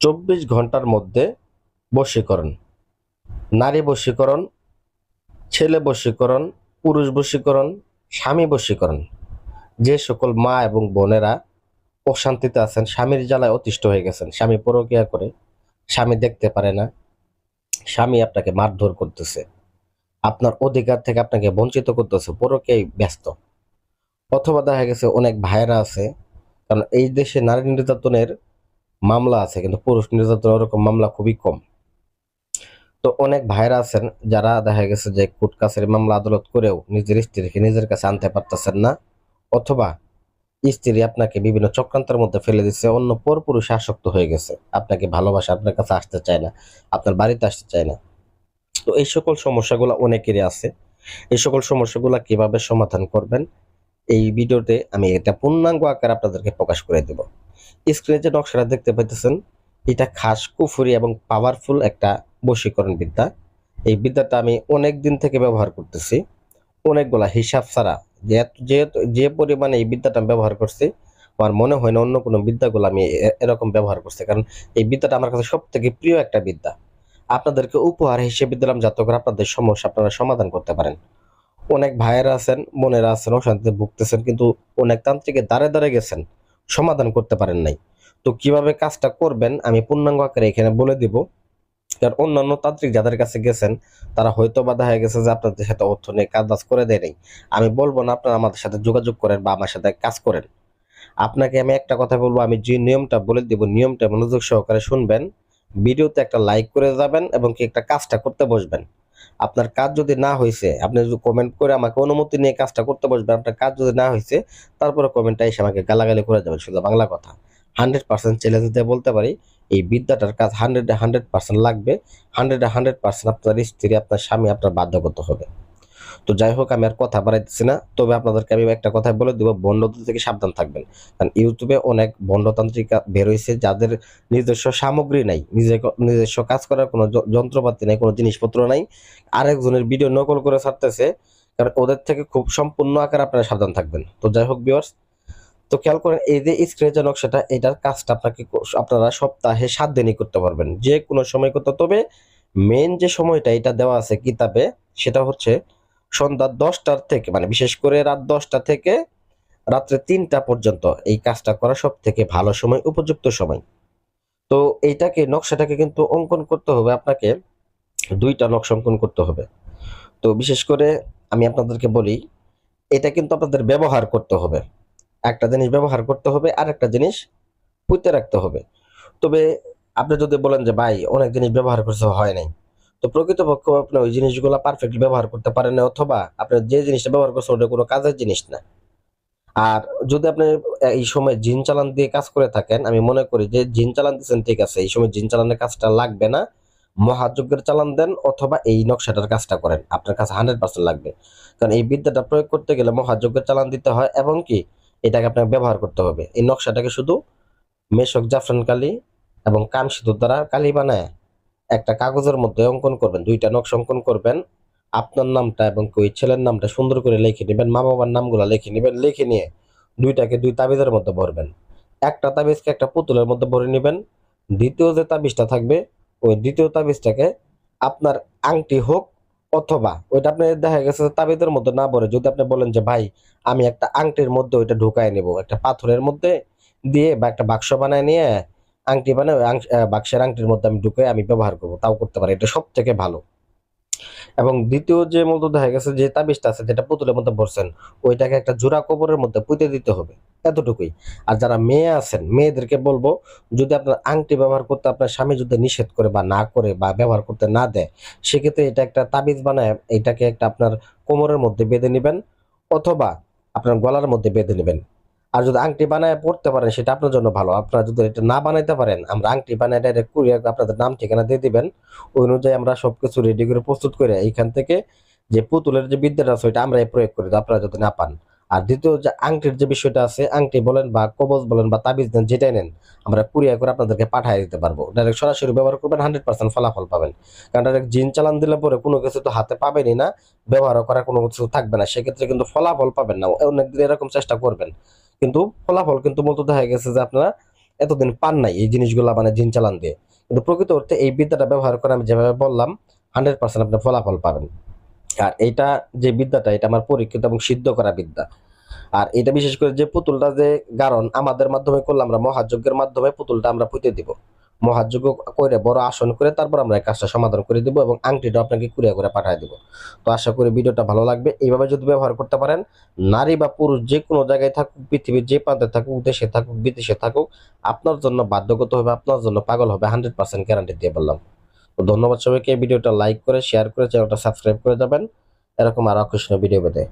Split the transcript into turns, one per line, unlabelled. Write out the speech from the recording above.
24 ঘন্টার মধ্যে বশীকরণ, নারী বশীকরণ, ছেলে বশীকরণ, পুরুষ বশীকরণ, স্বামী বশীকরণ। যে সকল মা এবং বোনেরা অশান্তিতে আছেন, স্বামীর জ্বালায় অতিষ্ঠ হয়ে গেছেন, স্বামী পরকীয়া করে, স্বামী দেখতে পারে না, স্বামী আপনাকে মারধর করতেছে, আপনার অধিকার থেকে আপনাকে বঞ্চিত করতেছে, পরকীয়ায় ব্যস্ত, অথবা দেখা গেছে অনেক ভাইয়েরা আছে, কারণ এই দেশে নারী নির্যাতনের মামলা আছে কিন্তু পুরুষ নির্যাতনের ওরকম মামলা খুবই কম। তো অনেক ভাইরা আছেন যারা দেখা গেছে যে কোর্ট কাছারি মামলা আদালত করেও নিজের স্ত্রীকে নিজের কাছে আনতে পারতেছেন না, অথবা স্ত্রী আপনাকে বিভিন্ন চক্রান্তের মধ্যে ফেলে দিচ্ছে, অন্য পরপুরুষে আসক্ত হয়ে গেছে, আপনাকে ভালোবাসা, আপনার কাছে আসতে চায় না, আপনার বাড়িতে আসতে চায় না। তো এই সকল সমস্যাগুলো অনেকেরই আছে। এই সকল সমস্যাগুলো কিভাবে সমাধান করবেন এই ভিডিওতে আমি এটা পূর্ণাঙ্গ আকারে আপনাদেরকে প্রকাশ করে দেব। স্ক্রিনে যে নকশাটা দেখতে পাইতেছেন, এটা খাস কুফরি এবং পাওয়ারফুল একটা বশীকরণ বিদ্যা। এই বিদ্যাটা আমি অনেক দিন থেকে ব্যবহার করতেছি, অনেকগুলা হিসাব ছাড়া। যে পরিমাণে এই বিদ্যাটা আমি ব্যবহার করছি, আমার মনে হয় না অন্য কোনো বিদ্যাগুলো আমি এরকম ব্যবহার করছি, কারণ এই বিদ্যাটা আমার কাছে সব থেকে প্রিয় একটা বিদ্যা। আপনাদেরকে উপহার হিসেবে দিলাম যাতে করে আপনাদের সমস্যা আপনারা সমাধান করতে পারেন। অনেক ভাইয়েরা আছেন, বোনেরা আছেন, অশান্তিতে ভুগতেছেন, কিন্তু অনেক তান্ত্রিকের দ্বারে দ্বারে গেছেন, সমাধান করতে পারেন নাই। তো কিভাবে কাজটা করবেন আমি পূর্ণাঙ্গ আকারে এখানে বলে দিব। কারণ অন্যান্য তান্ত্রিক যাদের কাছে গেছেন তারা হয়তো বা দেখা গেছে যে আপনাদের সাথে অর্থ নিয়ে কাজ বাজ করে দেয় নাই। আমি বলবো না আপনারা আমাদের সাথে যোগাযোগ করেন বা আমার সাথে কাজ করেন। আপনাকে আমি একটা কথা বলবো, আমি যে নিয়মটা বলে দিব নিয়মটা মনোযোগ সহকারে শুনবেন, ভিডিওতে একটা লাইক করে যাবেন এবং কি একটা কাজটা করতে বসবেন। আপনার কাজ যদি না হয়েছে, আপনি যদি কমেন্ট করে আমাকে অনুমতি নিয়ে কাজটা করতে বসবেন, আপনার কাজ যদি না হয়েছে তারপরে কমেন্টটা এসে আমাকে গালাগালি করে যাবেন, শুধু বাংলা কথা। 100% চ্যালেঞ্জ দিয়ে বলতে পারি এই বিদ্যাটার কাজ 100% লাগবে। 100% আপনার স্ত্রী, আপনার স্বামী আপনার বাধ্য করতে হবে। তো যাই হোক, আমি আর কথা বাড়াইতেছি না, তবে আপনাদেরকে আমি একটা কথা বলে দিব, ভণ্ডদের থেকে সাবধান থাকবেন। কারণ ইউটিউবে অনেক ভণ্ডতান্ত্রিকা বের হয়েছে যাদের নিজস্ব সামগ্রী নাই, নিজস্ব কাজ করার কোনো যন্ত্রপাতি নাই, কোনো জিনিসপত্র নাই, আরেকজনের ভিডিও নকল করে ছাড়তেছে। কারণ ওদের থেকে খুব সম্পূর্ণ আকারে আপনারা সাবধান থাকবেন। তো যাই হোক ভিউয়ার্স, তো খেয়াল করেন এই যে স্ক্রিনে যে নকশাটা, এটার কাজটা আপনারা সপ্তাহে 7 দিনই করতে পারবেন, যে কোনো সময় করতে। তবে মেন যে সময়টা এটা দেওয়া আছে কিতাবে, সেটা হচ্ছে সন্ধ্যা 10টার থেকে, মানে বিশেষ করে রাত 10টা থেকে রাত্রে 3টা পর্যন্ত এই কাজটা করা সব থেকে ভালো সময়, উপযুক্ত সময়। তো এইটাকে নকশাটাকে কিন্তু অঙ্কন করতে হবে আপনাকে, 2টা নকশা অঙ্কন করতে হবে। তো বিশেষ করে আমি আপনাদেরকে বলি, এটা কিন্তু আপনাদের ব্যবহার করতে হবে, একটা জিনিস ব্যবহার করতে হবে আর একটা জিনিস পুঁতে রাখতে হবে। তবে আপনি যদি বলেন যে ভাই অনেক জিনিস ব্যবহার করতে হয় নাই, তো প্রকৃতপক্ষে আপনি ওই জিনিসগুলো পারফেক্টলি ব্যবহার করতে পারেন না, অথবা আপনি যে জিনিসটা ব্যবহার করছেন ওটা কোনো কাজের জিনিস না। আর যদি আপনি এই সময় জিন চালান দিয়ে কাজ করে থাকেন, আমি মনে করি যে জিন চালান দিচ্ছেন ঠিক আছে, এই সময় জিন চালানের কাজটা লাগবে না, মহাযজ্ঞের চালান দেন অথবা এই নকশাটার কাজটা করেন, আপনার কাছে 100% লাগবে। কারণ এই বিদ্যাটা প্রয়োগ করতে গেলে মহাযজ্ঞের চালান দিতে হয় এবং কি এটাকে আপনাকে ব্যবহার করতে হবে। এই নকশাটাকে শুধু মেশক জাফরান কালি এবং কান সিঁদুর দ্বারা কালি বানায় একটা কাগজের মধ্যে অঙ্কন করবেন, 2টা নকশা অঙ্কন করবেন। আপনার নামটা এবং ওই ছেলের নামটা সুন্দর করে লিখে নেবেন, মা বাবার নামগুলো লিখে নেবেন, লিখে নিয়ে 2টাকে 2 তাবিজের মধ্যে ভরবেন। একটা তাবিজকে একটা পুতুলের মধ্যে ভরে নেবেন। দ্বিতীয় যে তাবিজটা থাকবে, ওই দ্বিতীয় তাবিজটাকে আপনার আংটি হোক, অথবা ওইটা আপনি দেখা গেছে তাবিজের মধ্যে না ভরে যদি আপনি বলেন যে ভাই আমি একটা আংটির মধ্যে ওইটা ঢুকায় নেব, একটা পাথরের মধ্যে দিয়ে বা একটা বাক্স বানায় নিয়ে আংটি বানায় ওই বাক্সের আংটির মধ্যে আমি ঢুকে আমি ব্যবহার করবো, তাও করতে পারি, এটা সব থেকে ভালো। এবং দ্বিতীয় যে মূলত দেখা গেছে যে তাবিজটা আছে যেটা পুতুলের মধ্যে ভরছেন, ওইটাকে একটা জোড়া কবরের মধ্যে পুঁতে দিতে হবে, এতটুকুই। আর যারা মেয়ে আছেন মেয়েদেরকে বলবো, যদি আপনার আংটি ব্যবহার করতে আপনার স্বামী যদি নিষেধ করে বা না করে বা ব্যবহার করতে না দেয়, সেক্ষেত্রে এটা একটা তাবিজ বানায় এটাকে একটা আপনার কোমরের মধ্যে বেঁধে নেবেন, অথবা আপনার গলার মধ্যে বেঁধে নেবেন। আর যদি আংটি বানায় পড়তে পারেন সেটা আপনার জন্য ভালো। আপনারা যদি এটা না বানাইতে পারেন, আমরা আংটি বানায় ডাইরেক্ট কুরিয়ার আপনাদের নাম ঠিকানা দিয়ে দিবেন, ওই অনুযায়ী আমরা সবকিছু রেডি করে প্রস্তুত করে এইখান থেকে যে পুতুলের যে বিদ্যাটা আছে ওইটা আমরা প্রয়োগ করি, আপনারা যদি না পান। আর দ্বিতীয় যে আংটির যে বিষয়টা আছে, আংটি বলেন বা কবজ বলেন বা তাবিজ দেন যেটাই নেন, আমরা কুরিয়ার করে আপনাদেরকে পাঠিয়ে দিতে পারবো। ডাইরেক্ট সরাসরি ব্যবহার করবেন, 100% ফলাফল পাবেন। কারণ ডাইরেক্ট জিন চালান দিলে পরে কোনো কিছু তো হাতে পাবেনই না, ব্যবহার করার কোনো কিছু থাকবে না, সেক্ষেত্রে কিন্তু ফলাফল পাবেন না। অনেকদিন এরকম চেষ্টা করবেন, কিন্তু ফলাফল কিন্তু মূলত দেখা গেছে যে আপনারা এতদিন পান নাই এই জিনিসগুলো মানে জিন চালান দিয়ে। কিন্তু প্রকৃত অর্থে এই বিদ্যাটা ব্যবহার করে আমি যেভাবে বললাম 100% আপনি ফলাফল পাবেন। আর এইটা যে বিদ্যাটা এটা আমার পরীক্ষিত এবং সিদ্ধ করা বিদ্যা। আর এটা বিশেষ করে যে পুতুলটা যে গারণ আমাদের মাধ্যমে করলে আমরা মহাযজ্ঞের মাধ্যমে পুতুলটা আমরা পুঁতে দিব। মহাযজ্ঞ করে বড় আসন করে তারপর আমরা এই কাজটা সমাধান করে দিব এবং আংটিটা আপনাকে কুরিয়া করে পাঠিয়ে দিব। তো আশা করি ভিডিওটা ভালো লাগবে। এইভাবে যদি ব্যবহার করতে পারেন, নারী বা পুরুষ যে কোনো জায়গায় থাকুক, পৃথিবীর যে প্রান্তে থাকুক, দেশে থাকুক, বিদেশে থাকুক, আপনার জন্য বাধ্যগত হবে, আপনার জন্য পাগল হবে, 100% গ্যারান্টি দিয়ে বললাম। তো ধন্যবাদ সবাইকে। ভিডিওটা লাইক করে শেয়ার করে চ্যানেলটা সাবস্ক্রাইব করে যাবেন এরকম আরো আকর্ষণীয় ভিডিও পেতে।